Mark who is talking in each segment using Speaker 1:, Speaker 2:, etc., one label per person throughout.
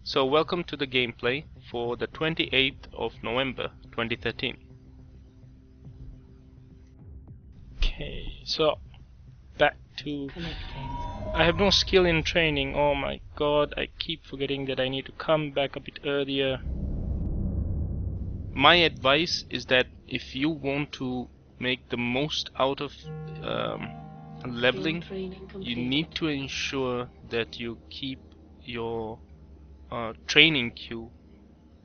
Speaker 1: So welcome to the gameplay for the 28th of November 2013. Okay, so back to... I have no skill in training. Oh my god, I keep forgetting that I need to come back a bit earlier. My advice is that if you want to make the most out of leveling, you need to ensure that you keep your training queue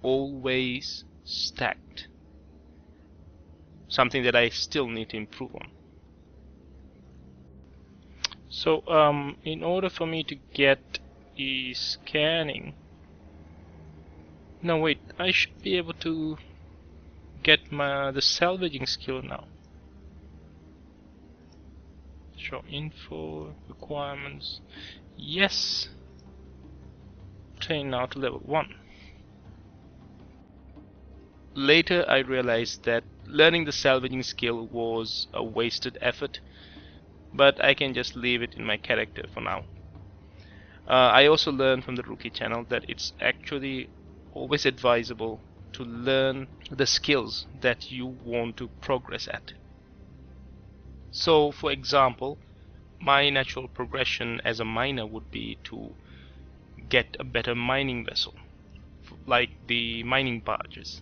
Speaker 1: always stacked. Something that I still need to improve on. So in order for me to get the scanning, no wait, I should be able to get the salvaging skill now. Show info, requirements, yes. Train now to level 1. Later I realized that learning the salvaging skill was a wasted effort, but I can just leave it in my character for now. I also learned from the rookie channel that it's actually always advisable to learn the skills that you want to progress at. So for example, my natural progression as a miner would be to get a better mining vessel, like the mining barges.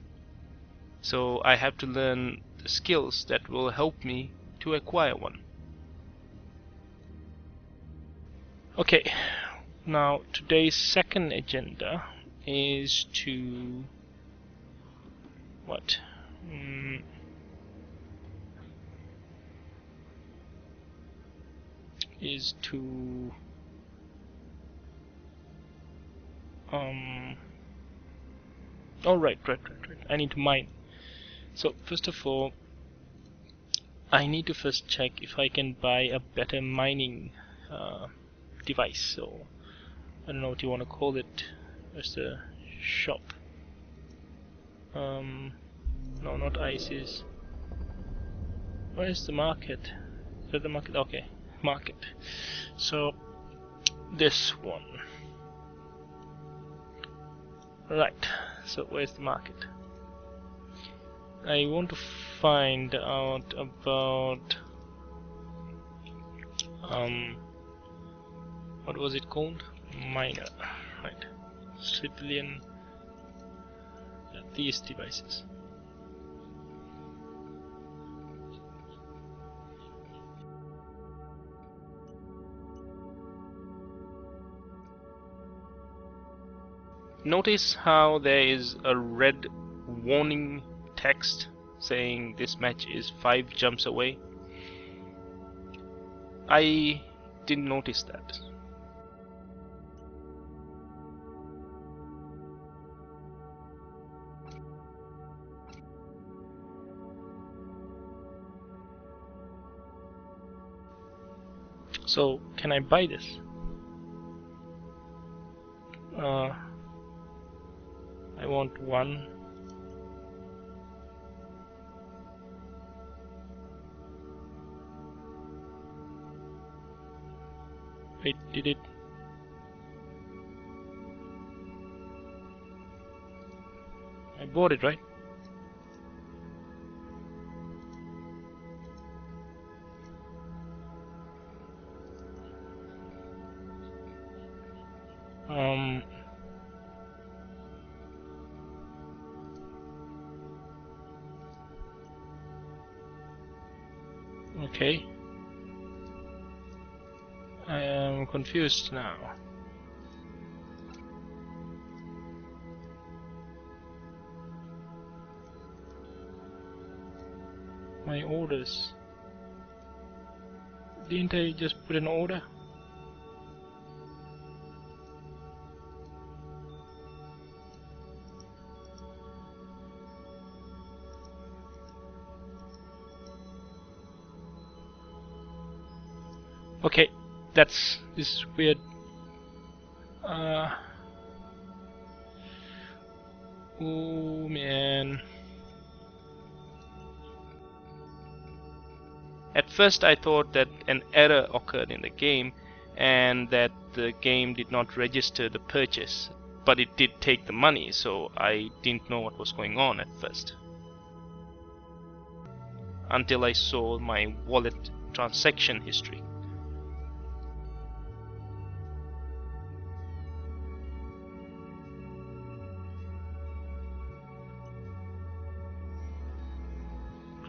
Speaker 1: So I have to learn the skills that will help me to acquire one. Okay, now today's second agenda is to what? Is to oh right. I need to mine. So first of all, I need to first check if I can buy a better mining device. So I don't know what you want to call it. Where's the shop? No, not ISIS. Where is the market? Is that the market? Okay, market. So this one. Right. So where's the market? I want to find out about what was it called? Miner, right? Civilian. These devices. Notice how there is a red warning text saying this match is 5 jumps away. I didn't notice that. So can I buy this? I want one. Wait, did it? I bought it, right? Okay. I am confused now. My orders. Didn't I just put an order? Okay, this is weird. Oh man. At first I thought that an error occurred in the game and that the game did not register the purchase, but it did take the money, so I didn't know what was going on at first. Until I saw my wallet transaction history.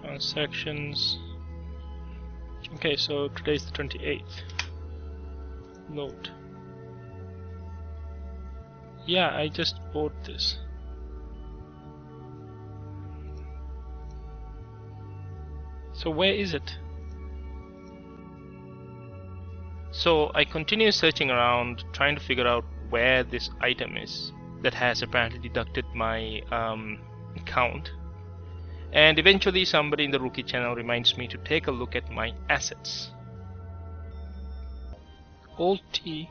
Speaker 1: Transactions. Okay, so today's the 28th. Load. Yeah, I just bought this. So where is it? So I continue searching around, trying to figure out where this item is that has apparently deducted my account. And eventually somebody in the rookie channel reminds me to take a look at my assets. Alt T.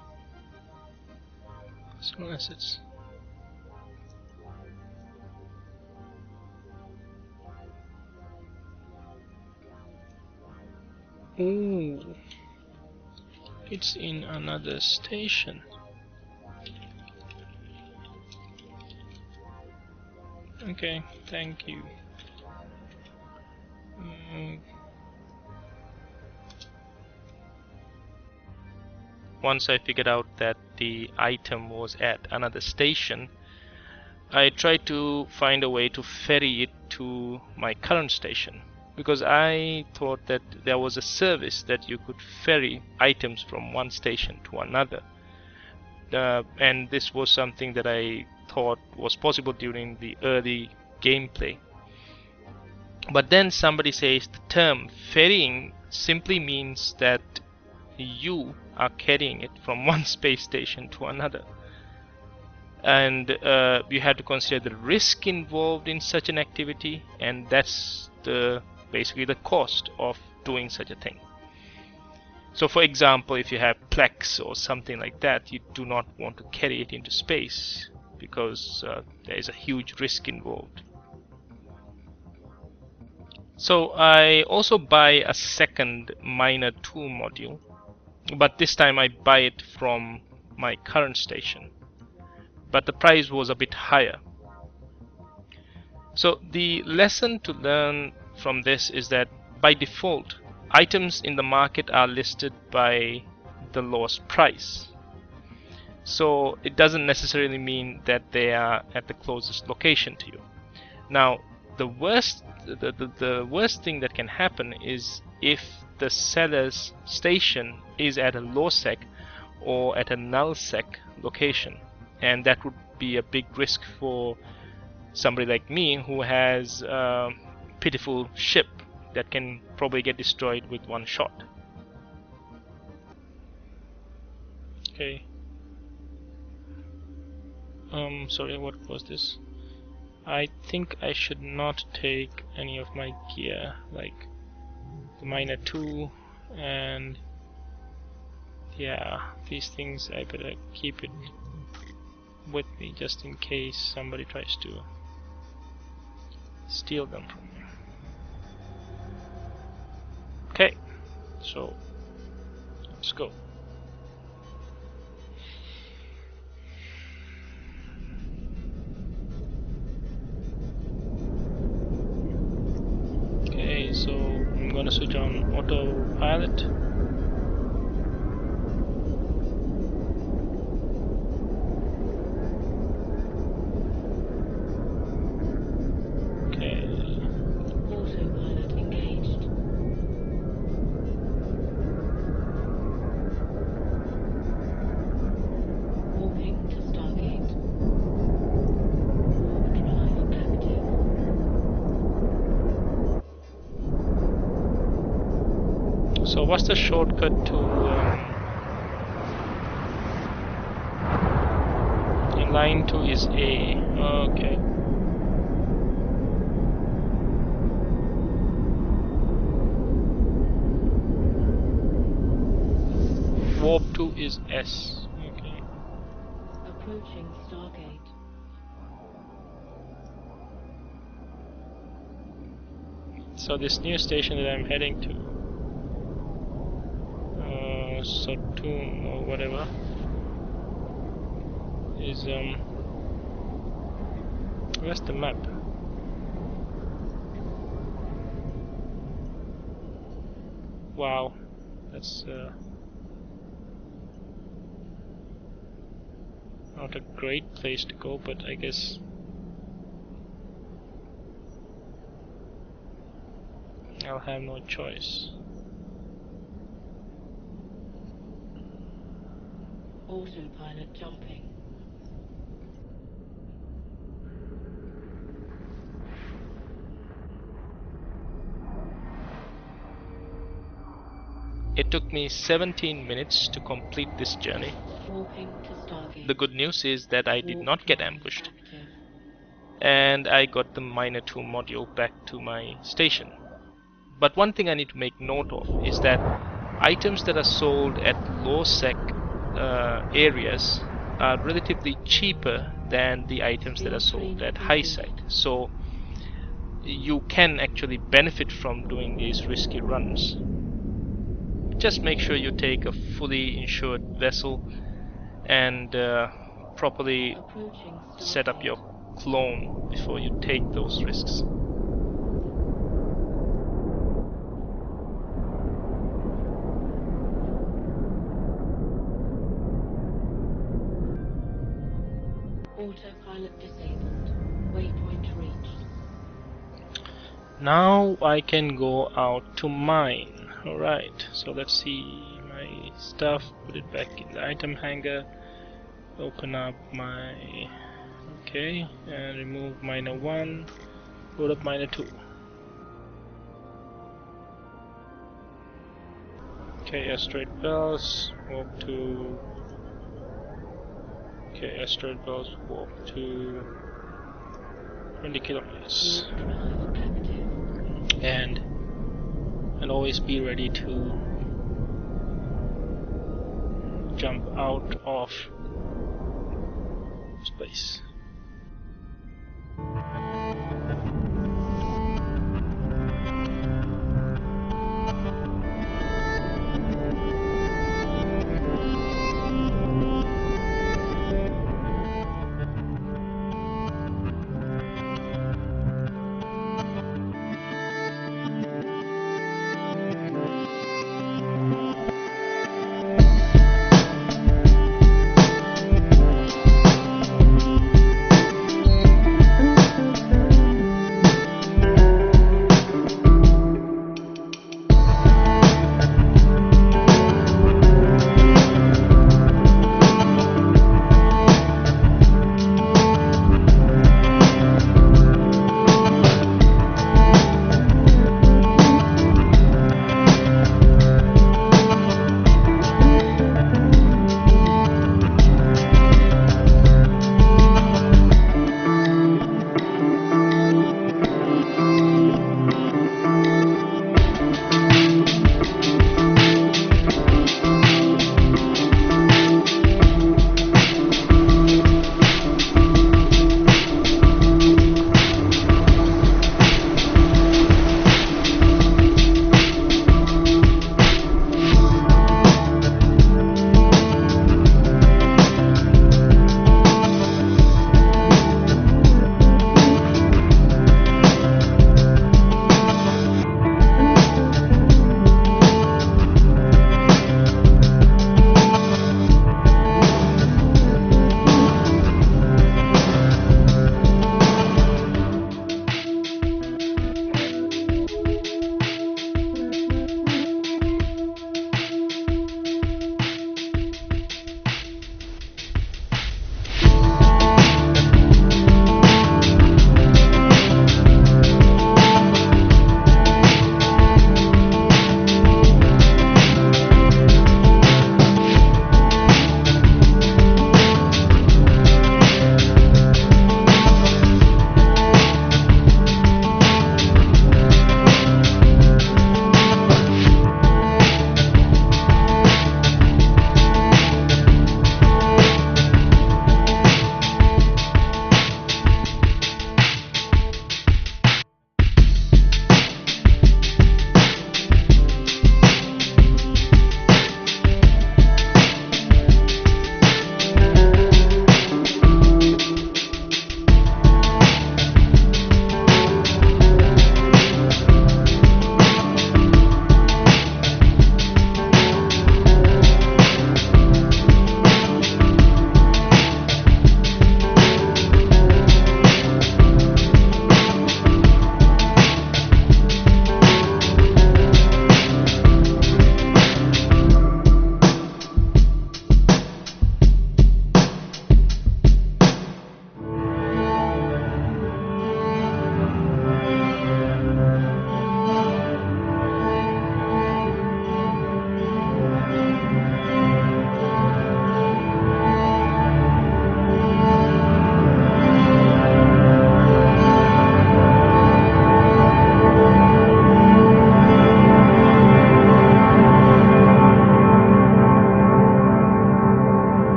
Speaker 1: Personal assets. Ooh. It's in another station. Okay, thank you. Once I figured out that the item was at another station, I tried to find a way to ferry it to my current station, because I thought that there was a service that you could ferry items from one station to another, and this was something that I thought was possible during the early gameplay. But then somebody says the term ferrying simply means that you are carrying it from one space station to another, and you have to consider the risk involved in such an activity, and that's basically the cost of doing such a thing. So for example, if you have Plex or something like that, you do not want to carry it into space because there is a huge risk involved. So I also buy a second Miner 2 module, but this time I buy it from my current station, but the price was a bit higher. So the lesson to learn from this is that by default, items in the market are listed by the lowest price. So it doesn't necessarily mean that they are at the closest location to you. Now, the worst thing that can happen is if the seller's station is at a low sec or at a null sec location, and that would be a big risk for somebody like me who has a pitiful ship that can probably get destroyed with one shot. Okay. Sorry, what was this? I think I should not take any of my gear, like the Miner 2, and yeah, these things I better keep it with me just in case somebody tries to steal them from me. Okay, so let's go. Okay, so I'm gonna switch on Autopilot. So what's the shortcut to line 2 is A. Okay. Warp 2 is S. Okay.
Speaker 2: Approaching Stargate.
Speaker 1: So this new station that I'm heading to, Saturn or whatever, is where's the map? Wow, that's not a great place to go, but I guess I'll have no choice.
Speaker 2: Autopilot jumping.
Speaker 1: It took me 17 minutes to complete this journey.
Speaker 2: Warping to Stargate.
Speaker 1: The good news is that I did not get
Speaker 2: Warp drive
Speaker 1: ambushed,
Speaker 2: active.
Speaker 1: and I got the Miner 2 module back to my station. But one thing I need to make note of is that items that are sold at low sec areas are relatively cheaper than the items that are sold at high sec. So you can actually benefit from doing these risky runs. Just make sure you take a fully insured vessel and properly
Speaker 2: Approaching
Speaker 1: set up
Speaker 2: Stargate.
Speaker 1: your clone before you take those risks.
Speaker 2: Autopilot disabled. Waypoint reached.
Speaker 1: Now I can go out to mine. Alright, so let's see my stuff, put it back in the item hanger, open up my... okay, and remove miner 1, load up miner 2. Okay, asteroid bells, walk to... okay, asteroid bells, walk to 20 kilometers.
Speaker 2: Warp drive active.
Speaker 1: And always be ready to jump out of space.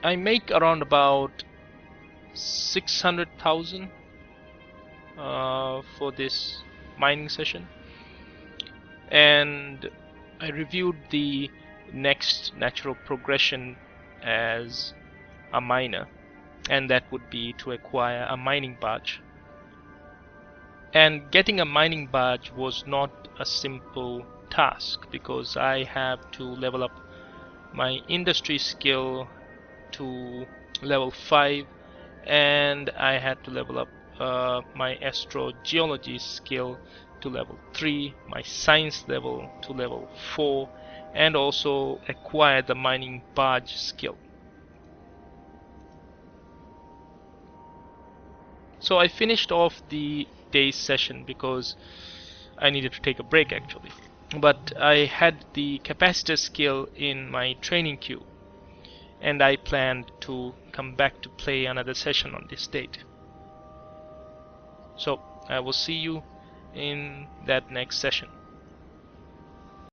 Speaker 1: I make around about 600,000 for this mining session, and I reviewed the next natural progression as a miner, and that would be to acquire a mining barge. And getting a mining barge was not a simple task, because I have to level up my industry skill to level 5, and I had to level up my astrogeology skill to level 3, my science level to level 4, and also acquire the mining barge skill. So I finished off the day's session because I needed to take a break actually. But I had the capacitor skill in my training queue, and I planned to come back to play another session on this date. So I will see you in that next session.